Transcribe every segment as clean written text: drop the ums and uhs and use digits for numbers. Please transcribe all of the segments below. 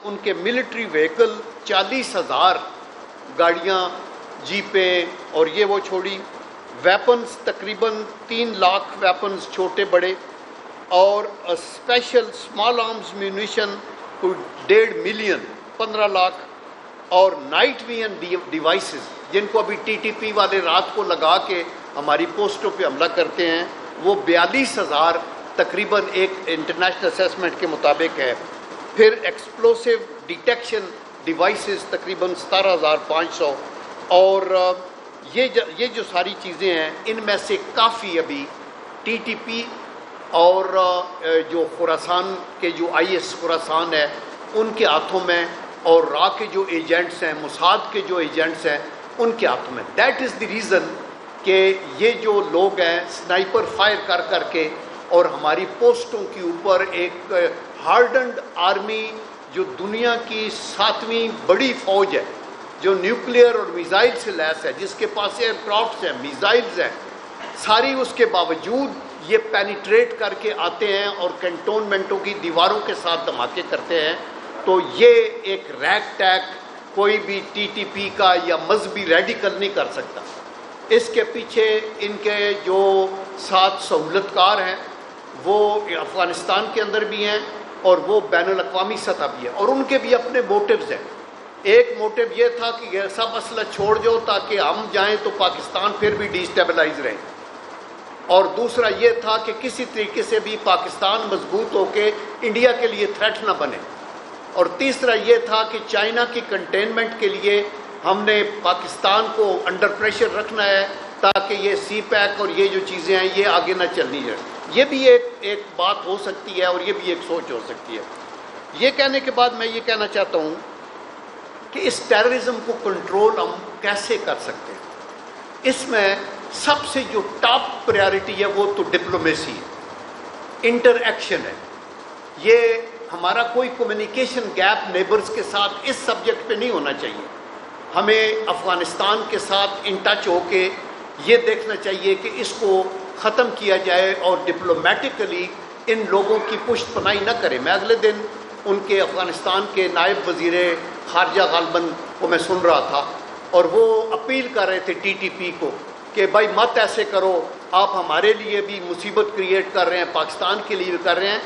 ان کے military vehicle 40,000 گاڑیاں، جیپیں اور یہ وہ چھوڑی، ویپنز تقریباً 3 لاکھ ویپنز چھوٹے بڑے، اور اسپیشل اسمال آرمز میونیشن کوئی 1.5 ملین 15 لاکھ، اور نائٹ ویژن ڈیوائسز جن کو ابھی ٹی ٹی پی والے رات کو لگا کے ہماری پوسٹوں پہ حملہ کرتے ہیں، وہ 42,000 تقریباً ایک انٹرنیشنل اسیسمنٹ کے مطابق ہے۔ پھر ایکسپلوسیو ڈیٹیکشن ڈیوائسز تقریباً 17,500، اور یہ جو ساری چیزیں ہیں ان میں سے کافی ابھی ٹی ٹی پی اور جو خراسان کے جو آئی ایس خراسان ہے ان کے ہاتھوں میں، اور را کے جو ایجنٹس ہیں، موساد کے جو ایجنٹس ہیں ان کے ہاتھوں میں۔ دیٹ از دی ریزن کہ یہ جو لوگ ہیں سنائپر فائر کر کر کے اور ہماری پوسٹوں کے اوپر ایک ہارڈنڈ آرمی جو دنیا کی 7ویں بڑی فوج ہے، جو نیوکلیئر اور میزائل سے لیس ہے، جس کے پاس ایئر کرافٹس ہیں، میزائلز ہیں، ساری اس کے باوجود یہ پینیٹریٹ کر کے آتے ہیں اور کنٹونمنٹوں کی دیواروں کے ساتھ دھماکے کرتے ہیں۔ تو یہ ایک ریک ٹیک کوئی بھی ٹی ٹی پی کا یا مذہبی ریڈیکل نہیں کر سکتا۔ اس کے پیچھے ان کے جو ساتھ سہولت کار ہیں وہ افغانستان کے اندر بھی ہیں اور وہ بین الاقوامی سطح بھی ہے، اور ان کے بھی اپنے موٹیوز ہیں۔ ایک موٹیو یہ تھا کہ یہ سب اسلحہ چھوڑ جاؤ تاکہ ہم جائیں تو پاکستان پھر بھی ڈی اسٹیبلائز رہے، اور دوسرا یہ تھا کہ کسی طریقے سے بھی پاکستان مضبوط ہو کے انڈیا کے لیے تھریٹ نہ بنے، اور تیسرا یہ تھا کہ چائنا کی کنٹینمنٹ کے لیے ہم نے پاکستان کو انڈر پریشر رکھنا ہے تاکہ یہ سی پیک اور یہ جو چیزیں ہیں یہ آگے نہ چلنی جائے۔ یہ بھی ایک بات ہو سکتی ہے اور یہ بھی ایک سوچ ہو سکتی ہے۔ یہ کہنے کے بعد میں یہ کہنا چاہتا ہوں کہ اس ٹیررزم کو کنٹرول ہم کیسے کر سکتے ہیں۔ اس میں سب سے جو ٹاپ پریارٹی ہے وہ تو ڈپلومیسی ہے، انٹر ایکشن ہے۔ یہ ہمارا کوئی کمیونیکیشن گیپ نیبرز کے ساتھ اس سبجیکٹ پہ نہیں ہونا چاہیے۔ ہمیں افغانستان کے ساتھ ان ٹچ ہو کے یہ دیکھنا چاہیے کہ اس کو ختم کیا جائے اور ڈپلومیٹکلی ان لوگوں کی پشت پناہی نہ کرے۔ میں اگلے دن ان کے افغانستان کے نائب وزیر خارجہ غالباً کو میں سن رہا تھا، اور وہ اپیل کر رہے تھے ٹی ٹی پی کو کہ بھائی مت ایسے کرو، آپ ہمارے لیے بھی مصیبت کریٹ کر رہے ہیں، پاکستان کے لیے بھی کر رہے ہیں۔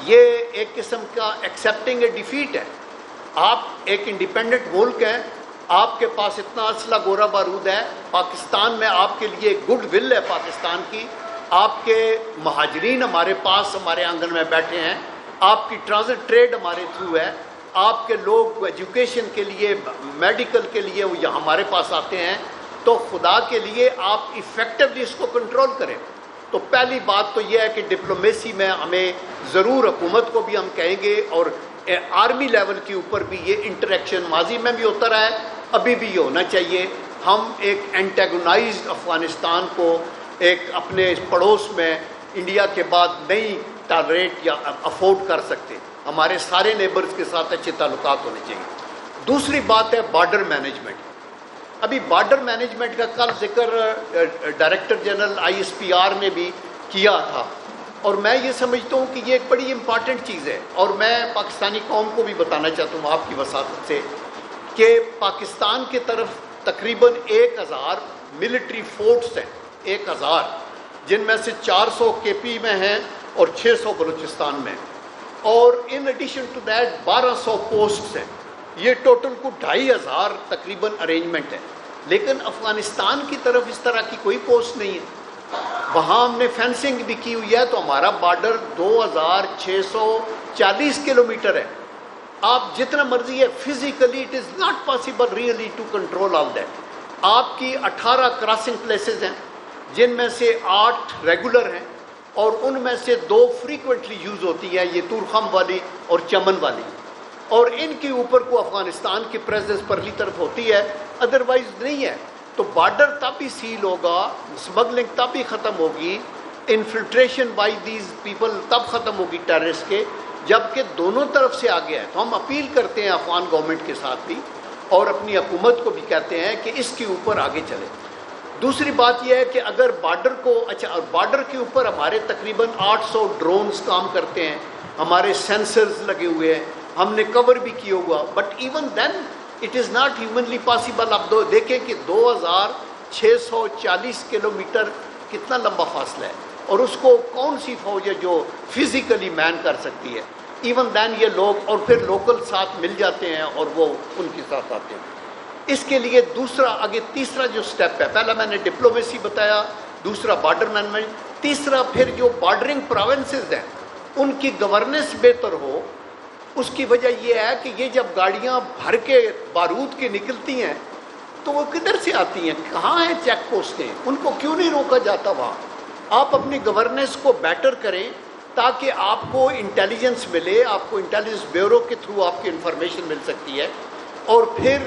یہ ایک قسم کا ایکسیپٹنگ اے ڈیفیٹ ہے۔ آپ ایک انڈیپینڈنٹ ملک ہیں، آپ کے پاس اتنا اسلحہ گورا بارود ہے، پاکستان میں آپ کے لیے گڈ ول ہے پاکستان کی، آپ کے مہاجرین ہمارے پاس ہمارے آنگن میں بیٹھے ہیں، آپ کی ٹرانزٹ ٹریڈ ہمارے تھرو ہے، آپ کے لوگ ایجوکیشن کے لیے میڈیکل کے لیے وہ یہاں ہمارے پاس آتے ہیں، تو خدا کے لیے آپ ایفیکٹولی اس کو کنٹرول کریں۔ تو پہلی بات تو یہ ہے کہ ڈپلومیسی میں ہمیں ضرور حکومت کو بھی ہم کہیں گے، اور آرمی لیول کے اوپر بھی یہ انٹریکشن ماضی میں بھی ہوتا رہا ہے، ابھی بھی یہ ہونا چاہیے۔ ہم ایک اینٹیگونائزڈ افغانستان کو ایک اپنے پڑوس میں انڈیا کے بعد نہیں ٹالریٹ یا افورڈ کر سکتے۔ ہمارے سارے نیبرز کے ساتھ اچھے تعلقات ہونے چاہیے۔ دوسری بات ہے بارڈر مینجمنٹ۔ ابھی بارڈر مینجمنٹ کا کل ذکر director general I S P R نے بھی کیا تھا، اور میں یہ سمجھتا ہوں کہ یہ ایک بڑی امپارٹنٹ چیز ہے، اور میں پاکستانی قوم کو بھی بتانا چاہتا ہوں آپ کی وساطت سے کہ پاکستان کی طرف تقریباً 1,000 ملٹری فورٹس ہیں، 1,000، جن میں سے 400 کے پی میں ہیں اور 600 بلوچستان میں، اور in addition to that 1200 posts ہیں۔ یہ ٹوٹل کو 2,500 تقریباً ارینجمنٹ ہے، لیکن افغانستان کی طرف اس طرح کی کوئی پوسٹ نہیں ہے۔ وہاں ہم نے فینسنگ بھی کی ہوئی ہے، تو ہمارا بارڈر 2,640 کلومیٹر ہے۔ آپ جتنا مرضی ہے physically it is not possible really to control all that. آپ کی 18 کراسنگ پلیسز ہیں، جن میں سے 8 ریگولر ہیں، اور ان میں سے 2 فریکوینٹلی یوز ہوتی ہیں، یہ تورخم والی اور چمن والی، اور ان کے اوپر کو افغانستان کی پریزنس پرلی طرف ہوتی ہے، ادروائز نہیں ہے۔ تو بارڈر تب ہی سیل ہوگا، اسمگلنگ تب ہی ختم ہوگی، انفلٹریشن بائی دیز پیپل تب ختم ہوگی ٹیررسٹ کے، جبکہ دونوں طرف سے آگے ہے۔ تو ہم اپیل کرتے ہیں افغان گورنمنٹ کے ساتھ بھی، اور اپنی حکومت کو بھی کہتے ہیں کہ اس کے اوپر آگے چلے۔ دوسری بات یہ ہے کہ اگر بارڈر کو بارڈر کے اوپر ہمارے تقریباً 800 ڈرونز کام کرتے ہیں، ہمارے سینسرز لگے ہوئے ہیں، ہم نے کور بھی کیا ہوا, but even then it is not humanly possible. اب دیکھیں کہ 2640 کلومیٹر کتنا لمبا فاصلہ ہے, اور اس کو کون سی فوج ہے جو فزیکلی مین کر سکتی ہے. ایون دین یہ لوگ اور پھر لوکل ساتھ مل جاتے ہیں اور وہ ان کے ساتھ آتے ہیں. اس کے لیے دوسرا آگے تیسرا جو سٹیپ ہے, پہلا میں نے ڈپلومیسی بتایا, دوسرا بارڈر مینجمنٹ, تیسرا پھر جو بارڈرنگ پروونسز ہیں ان کی گورننس بہتر ہو. اس کی وجہ یہ ہے کہ یہ جب گاڑیاں بھر کے بارود کی نکلتی ہیں تو وہ کدھر سے آتی ہیں, کہاں ہیں چیک پوسٹیں, ان کو کیوں نہیں روکا جاتا وہاں. آپ اپنی گورننس کو بیٹر کریں تاکہ آپ کو انٹیلیجنس ملے, آپ کو انٹیلیجنس بیورو کے تھرو آپ کی انفارمیشن مل سکتی ہے. اور پھر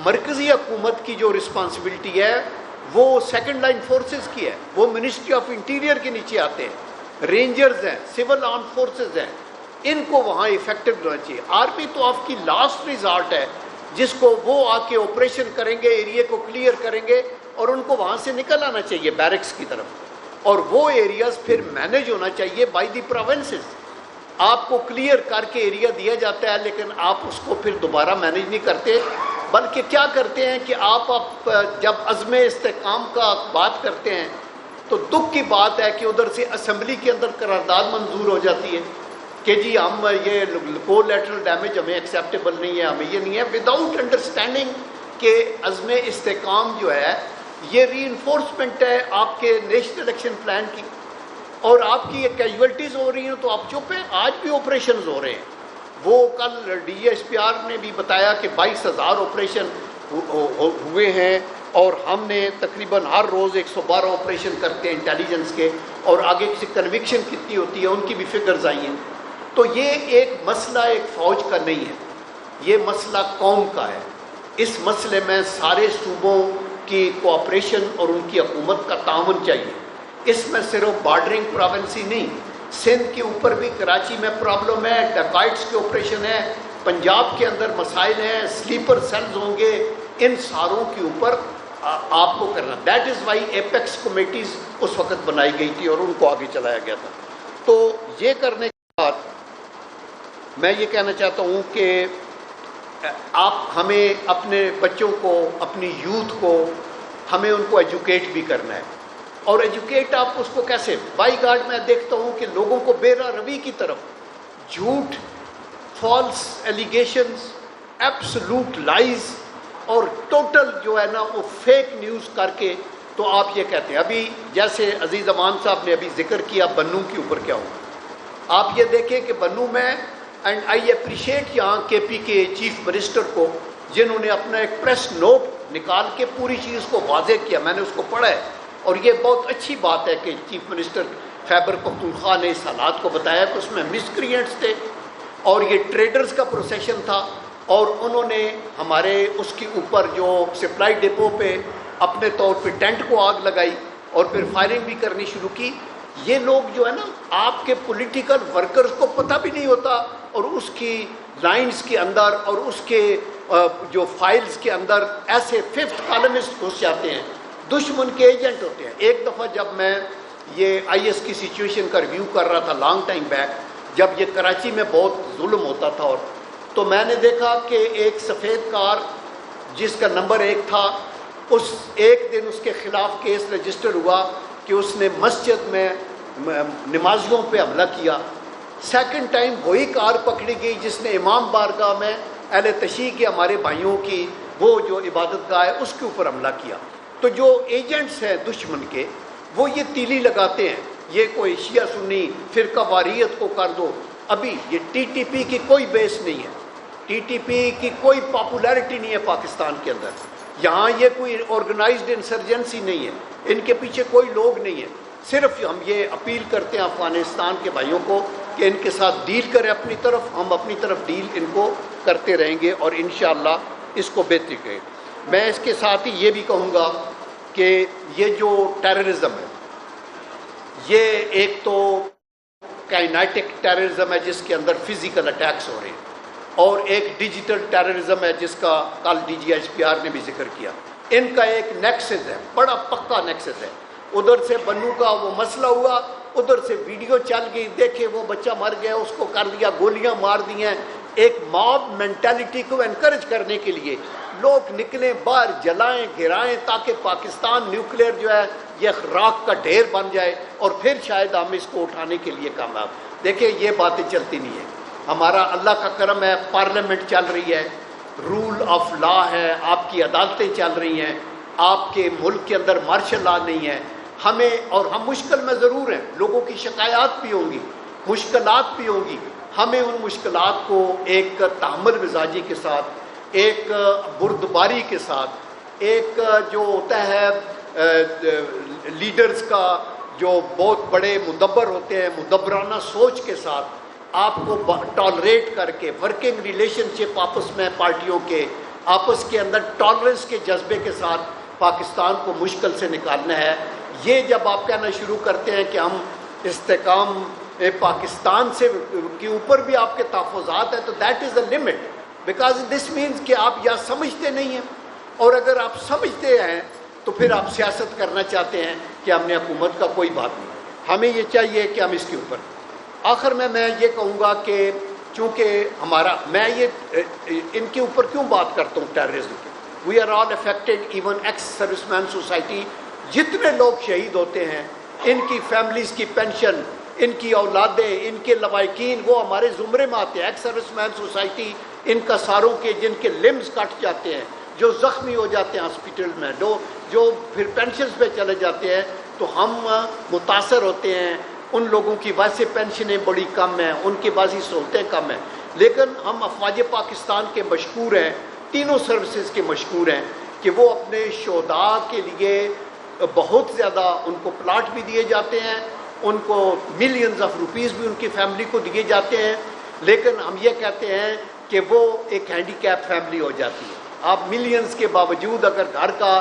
مرکزی حکومت کی جو رسپانسبلٹی ہے وہ سیکنڈ لائن فورسز کی ہے, وہ منسٹری آف انٹیریئر کے نیچے آتے ہیں, رینجرز ہیں, سول آرم فورسز ہیں, ان کو وہاں افیکٹو ہونا چاہیے. آرمی تو آپ کی لاسٹ ریزارٹ ہے جس کو وہ آ کے آپریشن کریں گے, ایریا کو کلیئر کریں گے اور ان کو وہاں سے نکل آنا چاہیے بیرکس کی طرف, اور وہ ایریاز پھر مینیج ہونا چاہیے بائی دی پروونسز. آپ کو کلیئر کر کے ایریا دیا جاتا ہے لیکن آپ اس کو پھر دوبارہ مینیج نہیں کرتے, بلکہ کیا کرتے ہیں کہ آپ جب عزم استحکام کا بات کرتے ہیں تو دکھ کی بات ہے کہ ادھر سے اسمبلی کے اندر قرارداد منظور ہو جاتی ہے کہ جی ہم یہ کولیٹرل ڈیمیج ہمیں ایکسیپٹیبل نہیں ہے, ہمیں یہ نہیں ہے, وداؤٹ انڈرسٹینڈنگ کہ عزم استحکام جو ہے یہ ری انفورسمنٹ ہے آپ کے نیشنل ایکشن پلان کی, اور آپ کی یہ کیجویلٹیز ہو رہی ہیں تو آپ چپ ہیں. آج بھی آپریشنز ہو رہے ہیں, وہ کل ڈی ایس پی آر نے بھی بتایا کہ 22,000 آپریشن ہوئے ہیں, اور ہم نے تقریباً ہر روز 112 آپریشن کرتے ہیں انٹیلیجنس کے, اور آگے سے کنوکشن کتنی ہوتی ہے ان کی بھی فگرز آئی ہیں. تو یہ ایک مسئلہ ایک فوج کا نہیں ہے, یہ مسئلہ قوم کا ہے. اس مسئلے میں سارے صوبوں کی کوآپریشن اور ان کی حکومت کا تعاون چاہیے. اس میں صرف بارڈرنگ پروونسی نہیں, سندھ کے اوپر بھی کراچی میں پرابلم ہے, ڈکائٹس کے آپریشن ہے, پنجاب کے اندر مسائل ہیں, سلیپر سیلز ہوں گے, ان ساروں کے اوپر آپ کو کرنا. That is why apex committees اس وقت بنائی گئی تھی اور ان کو آگے چلایا گیا تھا. تو یہ کرنے کے بعد میں یہ کہنا چاہتا ہوں کہ آپ ہمیں اپنے بچوں کو, اپنی یوتھ کو, ہمیں ان کو ایجوکیٹ بھی کرنا ہے. اور ایجوکیٹ آپ اس کو کیسے, بائی گارڈ میں دیکھتا ہوں کہ لوگوں کو بے راہ روی کی طرف, جھوٹ, فالس ایلیگیشنز, ایبسلوٹ لائز اور ٹوٹل جو ہے نا وہ فیک نیوز کر کے تو آپ یہ کہتے ہیں. ابھی جیسے عزیز امان صاحب نے ابھی ذکر کیا بنو کے اوپر کیا ہوا, آپ یہ دیکھیں کہ بنو میں, اینڈ آئی اپریشیٹ یہاں کے پی کے چیف منسٹر کو جنہوں نے اپنا ایک پریس نوٹ نکال کے پوری چیز کو واضح کیا, میں نے اس کو پڑھا ہے, اور یہ بہت اچھی بات ہے کہ چیف منسٹر خیبر پختونخوا نے اس حالات کو بتایا کہ اس میں مسکرینٹس تھے اور یہ ٹریڈرز کا پروسیشن تھا, اور انہوں نے ہمارے اس کے اوپر جو سپلائی ڈپو پہ اپنے طور پہ ٹینٹ کو آگ لگائی اور پھر فائرنگ بھی کرنی شروع کی. یہ لوگ جو ہے نا آپ کے پولیٹیکل ورکرز کو پتہ بھی نہیں ہوتا, اور اس کی لائنز کے اندر اور اس کے جو فائلز کے اندر ایسے ففتھ کالمسٹ گھس جاتے ہیں, دشمن کے ایجنٹ ہوتے ہیں. ایک دفعہ جب میں یہ آئی ایس کی سچویشن کا ریویو کر رہا تھا لانگ ٹائم بیک, جب یہ کراچی میں بہت ظلم ہوتا تھا, اور تو میں نے دیکھا کہ ایک سفید کار جس کا نمبر 1 تھا, اس ایک دن اس کے خلاف کیس رجسٹر ہوا کہ اس نے مسجد میں نمازیوں پہ حملہ کیا. سیکنڈ ٹائم وہی کار پکڑی گئی جس نے امام بارگاہ میں اہل تشیع کے ہمارے بھائیوں کی وہ جو عبادت گاہ ہے اس کے اوپر حملہ کیا. تو جو ایجنٹس ہیں دشمن کے وہ یہ تیلی لگاتے ہیں, یہ کوئی شیعہ سنی فرقہ واریت کو کر دو. ابھی یہ ٹی ٹی پی کی کوئی بیس نہیں ہے, ٹی ٹی پی کی کوئی پاپولیرٹی نہیں ہے پاکستان کے اندر. یہاں یہ کوئی آرگنائزڈ انسرجنسی نہیں ہے, ان کے پیچھے کوئی لوگ نہیں ہیں. صرف ہم یہ اپیل کرتے ہیں افغانستان کے بھائیوں کو کہ ان کے ساتھ ڈیل کریں اپنی طرف, ہم اپنی طرف ڈیل ان کو کرتے رہیں گے اور انشاءاللہ اس کو بہتری کریں. میں اس کے ساتھ ہی یہ بھی کہوں گا کہ یہ جو ٹیررزم ہے یہ ایک تو کائنیٹک ٹیررزم ہے جس کے اندر فزیکل اٹیکس ہو رہے ہیں, اور ایک ڈیجیٹل ٹیررزم ہے جس کا کل D G H P R نے بھی ذکر کیا. ان کا ایک نیکسس ہے, بڑا پکا نیکسس ہے. ادھر سے بنو کا وہ مسئلہ ہوا, ادھر سے ویڈیو چل گئی, دیکھے وہ بچہ مر گیا, اس کو کر دیا, گولیاں مار دی ہیں, ایک ماب مینٹیلٹی کو انکریج کرنے کے لیے لوگ نکلیں باہر، جلائیں گرائیں، تاکہ پاکستان نیوکلیئر جو ہے یہ راکھ کا ڈھیر بن جائے، اور پھر شاید ہم اس کو اٹھانے کے لیے کامیاب۔ دیکھیں یہ باتیں چلتی نہیں ہیں۔ ہمارا اللہ کا کرم ہے، پارلیمنٹ چل رہی ہے، رول آف لا ہے، آپ کی عدالتیں چل رہی ہیں، آپ کے ملک کے اندر مارشل لا نہیں ہے۔ ہمیں، اور ہم مشکل میں ضرور ہیں، لوگوں کی شکایات بھی ہوں گی، مشکلات بھی ہوں گی، ہمیں ان مشکلات کو ایک تحمل مزاجی کے ساتھ، ایک بردباری کے ساتھ، ایک جو ہوتا ہے لیڈرز کا جو بہت بڑے مدبر ہوتے ہیں، مدبرانہ سوچ کے ساتھ آپ کو ٹالریٹ کر کے، ورکنگ ریلیشن شپ آپس میں پارٹیوں کے آپس کے اندر ٹالرنس کے جذبے کے ساتھ پاکستان کو مشکل سے نکالنا ہے۔ یہ جب آپ کہنا شروع کرتے ہیں کہ ہم استحکام پاکستان سے کے اوپر بھی آپ کے تحفظات ہیں، تو that is a limit, because this means کہ آپ یا سمجھتے نہیں ہیں، اور اگر آپ سمجھتے ہیں تو پھر آپ سیاست کرنا چاہتے ہیں کہ ہم نے حکومت کا کوئی بات نہیں۔ ہمیں یہ چاہیے کہ ہم اس کے اوپر آخر میں یہ کہوں گا کہ چونکہ ہمارا، میں یہ ان کے اوپر کیوں بات کرتا ہوں ٹیررزم کی، we are all affected, even ex servicemen society, جتنے لوگ شہید ہوتے ہیں ان کی فیملیز کی پینشن، ان کی اولادیں، ان کے لوائقین وہ ہمارے زمرے میں آتے ہیں۔ ایکس سروس مین سوسائٹی ان کا ساروں کے جن کے لمز کٹ جاتے ہیں، جو زخمی ہو جاتے ہیں ہاسپٹل میں، جو پھر پینشنز پہ چلے جاتے ہیں، تو ہم متاثر ہوتے ہیں۔ ان لوگوں کی ویسے پینشنیں بڑی کم ہیں، ان کی بعضی سہولتیں کم ہیں، لیکن ہم افواج پاکستان کے مشکور ہیں، تینوں سروسز کے مشکور ہیں کہ وہ اپنے شہداء کے لیے بہت زیادہ، ان کو پلاٹ بھی دیے جاتے ہیں، ان کو ملینز آف روپیز بھی ان کی فیملی کو دیے جاتے ہیں، لیکن ہم یہ کہتے ہیں کہ وہ ایک ہینڈی کیپ فیملی ہو جاتی ہے۔ آپ ملینز کے باوجود اگر گھر کا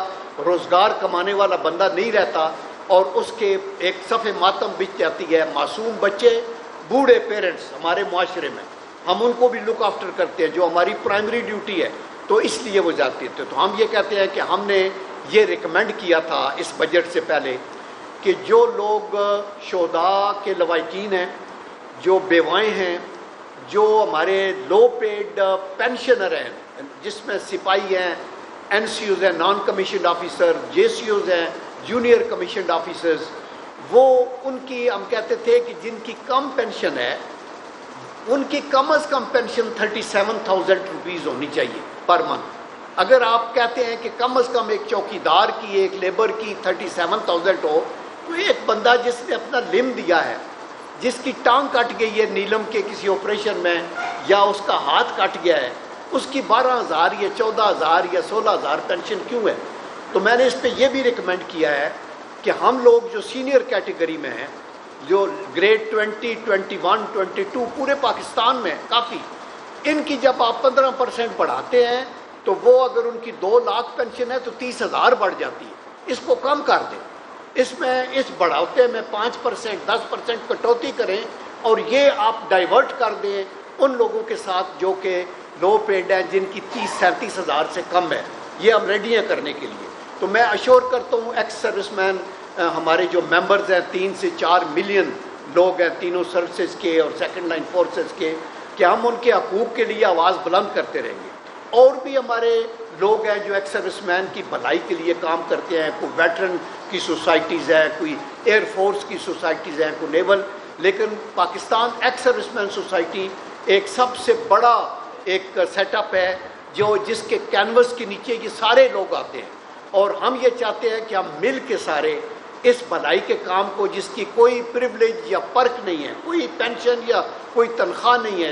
روزگار کمانے والا بندہ نہیں رہتا اور اس کے ایک صفحے ماتم بچ جاتی ہے، معصوم بچے، بوڑھے پیرنٹس ہمارے معاشرے میں، ہم ان کو بھی لک آفٹر کرتے ہیں جو ہماری پرائمری ڈیوٹی ہے، تو اس لیے وہ جاتی تھے۔ تو ہم یہ کہتے ہیں کہ ہم نے یہ ریکمینڈ کیا تھا اس بجٹ سے پہلے کہ جو لوگ شہداء کے لوائقین ہیں، جو بیوائیں ہیں، جو ہمارے لو پیڈ پینشنر ہیں، جس میں سپاہی ہیں، این سی اوز ہیں، نان کمیشنڈ آفیسر، جے سی اوز ہیں، جونیئر کمیشنڈ آفیسرز، وہ ان کی ہم کہتے تھے کہ جن کی کم پینشن ہے ان کی کم از کم پینشن 37,000 روپیز ہونی چاہیے پر منتھ۔ اگر آپ کہتے ہیں کہ کم از کم ایک چوکیدار کی، ایک لیبر کی 37,000 ہو، تو ایک بندہ جس نے اپنا لم دیا ہے، جس کی ٹانگ کٹ گئی ہے نیلم کے کسی آپریشن میں، یا اس کا ہاتھ کٹ گیا ہے، اس کی 12,000 یا 14,000 یا 16,000 پینشن کیوں ہے؟ تو میں نے اس پہ یہ بھی ریکمینڈ کیا ہے کہ ہم لوگ جو سینئر کیٹیگری میں ہیں، جو گریڈ 20، 21، 22 پورے پاکستان میں کافی، ان کی جب آپ 15% بڑھاتے ہیں تو وہ اگر ان کی 2 لاکھ پینشن ہے تو 30,000 بڑھ جاتی ہے۔ اس کو کم کر دیں، اس بڑھوتے میں 5%، 10% کٹوتی کریں، اور یہ آپ ڈائیورٹ کر دیں ان لوگوں کے ساتھ جو کہ لو پیڈ ہیں، جن کی 30-37,000 سے کم ہے۔ یہ ہم ریڈی ہیں کرنے کے لیے۔ تو میں اشور کرتا ہوں ایکس سروس مین، ہمارے جو ممبرز ہیں 3 سے 4 ملین لوگ ہیں تینوں سروسز کے اور سیکنڈ لائن فورسز کے، کہ ہم ان کے حقوق کے لیے آواز بلند کرتے رہیں گے۔ اور بھی ہمارے لوگ ہیں جو ایکس سروس مین کی بھلائی کے لیے کام کرتے ہیں، کوئی ویٹرن کی سوسائٹیز ہیں، کوئی ایئر فورس کی سوسائٹیز ہیں، کوئی نیول، لیکن Pakistan x servicemen society ایک سب سے بڑا ایک سیٹ اپ ہے جس کے کینوس کے نیچے یہ سارے لوگ آتے ہیں، اور ہم یہ چاہتے ہیں کہ ہم مل کے سارے اس بھلائی کے کام کو، جس کی کوئی پریولیج یا پرک نہیں ہے، کوئی پینشن یا کوئی تنخواہ نہیں ہے،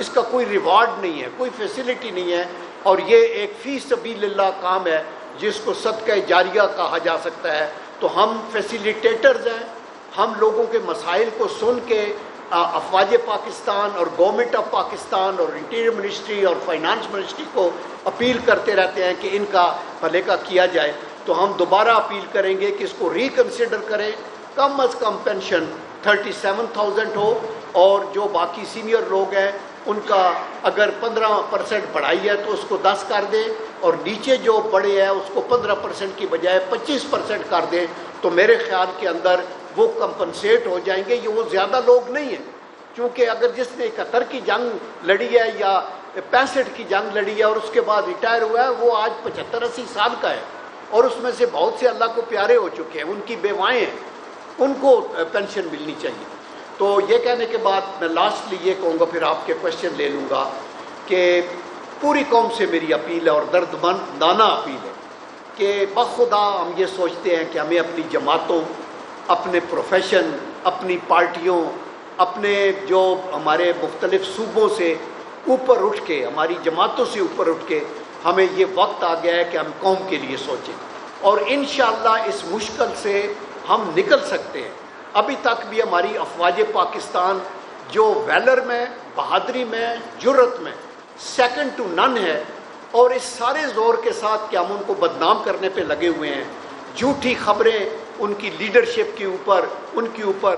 اس کا کوئی ریوارڈ نہیں ہے، کوئی فیسلٹی نہیں ہے، اور یہ ایک فی سبیل اللہ کام ہے جس کو صدقہ جاریہ کہا جا سکتا ہے۔ تو ہم فیسیلیٹیٹرز ہیں، ہم لوگوں کے مسائل کو سن کے افواج پاکستان اور گورنمنٹ آف پاکستان اور انٹیریئر منسٹری اور فائنانس منسٹری کو اپیل کرتے رہتے ہیں کہ ان کا بھلے کا کیا جائے۔ تو ہم دوبارہ اپیل کریں گے کہ اس کو ریکنسیڈر کریں، کم از کم پینشن 37,000 ہو، اور جو باقی سینئر لوگ ہیں ان کا اگر 15% بڑھائی ہے تو اس کو 10 کر دیں، اور نیچے جو بڑے ہیں اس کو 15% کی بجائے 25% کر دیں، تو میرے خیال کے اندر وہ کمپنسیٹ ہو جائیں گے۔ یہ وہ زیادہ لوگ نہیں ہیں، چونکہ اگر جس نے 71 کی جنگ لڑی ہے یا 65 کی جنگ لڑی ہے اور اس کے بعد ریٹائر ہوا ہے، وہ آج 75-80 سال کا ہے، اور اس میں سے بہت سے اللہ کو پیارے ہو چکے ہیں، ان کی بیوائیں ہیں، ان کو پینشن ملنی چاہیے۔ تو یہ کہنے کے بعد میں لاسٹلی یہ کہوں گا، پھر آپ کے کوشچن لے لوں گا، کہ پوری قوم سے میری اپیل ہے اور دردمندانہ اپیل ہے کہ بخدا ہم یہ سوچتے ہیں کہ ہمیں اپنی جماعتوں، اپنے پروفیشن، اپنی پارٹیوں، اپنے جو ہمارے مختلف صوبوں سے اوپر اٹھ کے، ہماری جماعتوں سے اوپر اٹھ کے ہمیں یہ وقت آ گیا ہے کہ ہم قوم کے لیے سوچیں، اور انشاءاللہ اس مشکل سے ہم نکل سکتے ہیں۔ ابھی تک بھی ہماری افواج پاکستان جو ویلر میں، بہادری میں، جرت میں سیکنڈ ٹو نن ہے، اور اس سارے زور کے ساتھ کہ ہم ان کو بدنام کرنے پہ لگے ہوئے ہیں، جھوٹی خبریں ان کی لیڈرشپ کے اوپر، ان کے اوپر